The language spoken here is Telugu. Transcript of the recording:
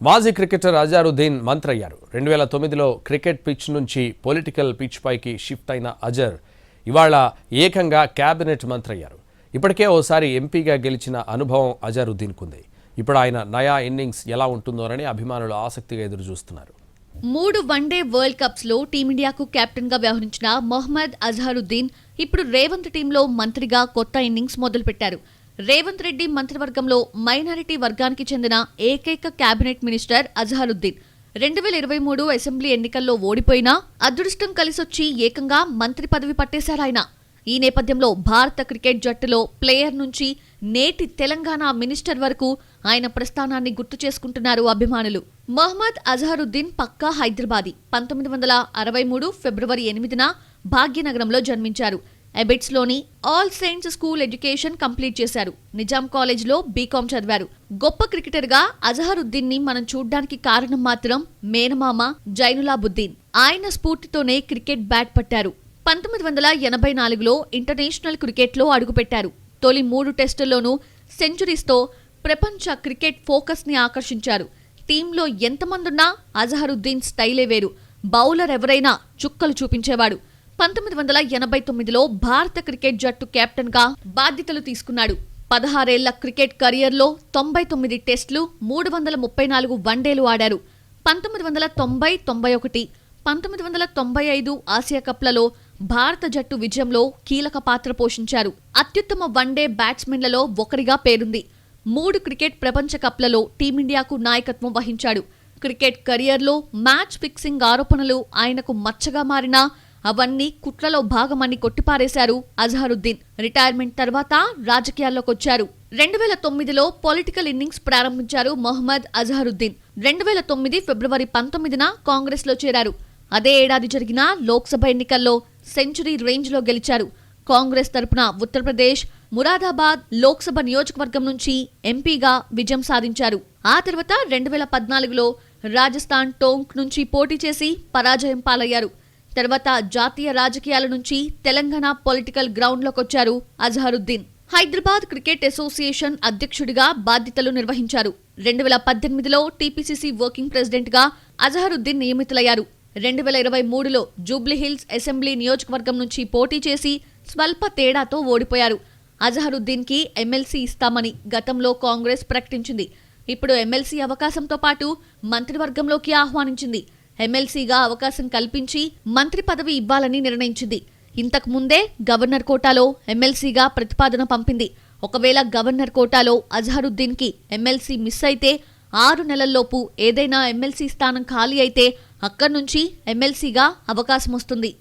మాజీ క్రికెటర్ అజారుద్దీన్ మంత్రయ్యారు. 2009లో క్రికెట్ పిచ్ నుంచి పొలిటికల్ పిచ్ పైకి షిఫ్ట్ అయిన అజర్ ఇవాళ ఏకంగా క్యాబినెట్ మంత్రయ్యారు. ఇప్పటికే ఓసారి ఎంపీగా గెలిచిన అనుభవం అజారుద్దీన్కుంది. ఇప్పుడు ఆయన నయా ఇన్నింగ్స్ ఎలా ఉంటుందోనని అభిమానులు ఆసక్తిగా ఎదురుచూస్తున్నారు. 3 వన్డే వరల్డ్ కప్స్ లో టీమిండియాకు కెప్టెన్ గా వ్యవహరించిన మొహమ్మద్ అజారుద్దీన్ ఇప్పుడు రేవంత్ టీంలో మంత్రిగా కొత్త ఇన్నింగ్స్ మొదలుపెట్టారు. రేవంత్ రెడ్డి మంత్రివర్గంలో మైనారిటీ వర్గానికి చెందిన ఏకైక కేబినెట్ మినిస్టర్ అజారుద్దీన్ 2023 అసెంబ్లీ ఎన్నికల్లో ఓడిపోయినా అదృష్టం కలిసొచ్చి ఏకంగా మంత్రి పదవి పట్టేశారాయన. ఈ నేపథ్యంలో భారత క్రికెట్ జట్టులో ప్లేయర్ నుంచి నేటి తెలంగాణ మినిస్టర్ వరకు ఆయన ప్రస్థానాన్ని గుర్తు చేసుకుంటున్నారు అభిమానులు. మొహమ్మద్ అజారుద్దీన్ పక్కా హైదరాబాదీ. 1963 ఫిబ్రవరి 8న భాగ్యనగరంలో జన్మించారు. ఎబిట్స్ లోని all saints school education complete చేశారు. నిజాం కాలేజ్లో బీకామ్ చదివారు. గొప్ప క్రికెటర్ గా అజారుద్దీన్ ని మనం చూడ్డానికి కారణం మాత్రం మేనమామ జైనులాబుద్దీన్. ఆయన స్ఫూర్తితోనే క్రికెట్ బ్యాట్ పట్టారు. 1984లో ఇంటర్నేషనల్ క్రికెట్లో అడుగుపెట్టారు. తొలి 3 టెస్టుల్లోనూ సెంచరీస్తో ప్రపంచ క్రికెట్ ఫోకస్ ని ఆకర్షించారు. టీంలో ఎంతమందున్నా అజారుద్దీన్ స్టైలే వేరు. బౌలర్ ఎవరైనా చుక్కలు చూపించేవాడు. 1989లో భారత క్రికెట్ జట్టు కెప్టెన్ గా బాధ్యతలు తీసుకున్నాడు. 16 ఏళ్ల క్రికెట్ కెరియర్లో 99 టెస్టులు, 334 వన్డేలు ఆడారు. 1990, 91, 1995 ఆసియా కప్లలో భారత జట్టు విజయంలో కీలక పాత్ర పోషించారు. అత్యుత్తమ వన్డే బ్యాట్స్మెన్లలో ఒకరిగా పేరుంది. 3 క్రికెట్ ప్రపంచ కప్లలో టీమిండియాకు నాయకత్వం వహించాడు. క్రికెట్ కెరియర్లో మ్యాచ్ ఫిక్సింగ్ ఆరోపణలు ఆయనకు మచ్చగా మారినా అవన్నీ కుట్రలో భాగమని కొట్టిపారేశారు అజారుద్దీన్. రిటైర్మెంట్ తర్వాత రాజకీయాల్లోకొచ్చారు. 2009లో పొలిటికల్ ఇన్నింగ్స్ ప్రారంభించారు మొహమ్మద్ అజారుద్దీన్. 2009 ఫిబ్రవరి 19న కాంగ్రెస్ లో చేరారు. అదే ఏడాది జరిగిన లోక్సభ ఎన్నికల్లో సెంచరీ రేంజ్ లో గెలిచారు. కాంగ్రెస్ తరపున ఉత్తరప్రదేశ్ మురాదాబాద్ లోక్సభ నియోజకవర్గం నుంచి ఎంపీగా విజయం సాధించారు. ఆ తర్వాత 2014లో రాజస్థాన్ టోంక్ నుంచి పోటీ చేసి పరాజయం పాలయ్యారు. తర్వాత జాతీయ రాజకీయాల నుంచి తెలంగాణ పొలిటికల్ గ్రౌండ్లోకొచ్చారు అజారుద్దీన్. హైదరాబాద్ క్రికెట్ అసోసియేషన్ అధ్యక్షుడిగా బాధ్యతలు నిర్వహించారు. 2018లో టీపీసీసీ వర్కింగ్ ప్రెసిడెంట్ గా అజారుద్దీన్ నియమితులయ్యారు. 2023లో జూబ్లీహిల్స్ అసెంబ్లీ నియోజకవర్గం నుంచి పోటీ చేసి స్వల్ప తేడాతో ఓడిపోయారు. అజారుద్దీన్ కి ఎమ్మెల్సీ ఇస్తామని గతంలో కాంగ్రెస్ ప్రకటించింది. ఇప్పుడు ఎమ్మెల్సీ అవకాశంతో పాటు మంత్రివర్గంలోకి ఆహ్వానించింది. ఎమ్మెల్సీగా అవకాశం కల్పించి మంత్రి పదవి ఇవ్వాలని నిర్ణయించింది. ఇంతకు ముందే గవర్నర్ కోటాలో ఎమ్మెల్సీగా ప్రతిపాదన పంపింది. ఒకవేళ గవర్నర్ కోటాలో అజారుద్దీన్ కి ఎమ్మెల్సీ మిస్ అయితే 6 నెలల్లోపు ఏదైనా ఎమ్మెల్సీ స్థానం ఖాళీ అయితే అక్కడి నుంచి ఎమ్మెల్సీగా అవకాశం వస్తుంది.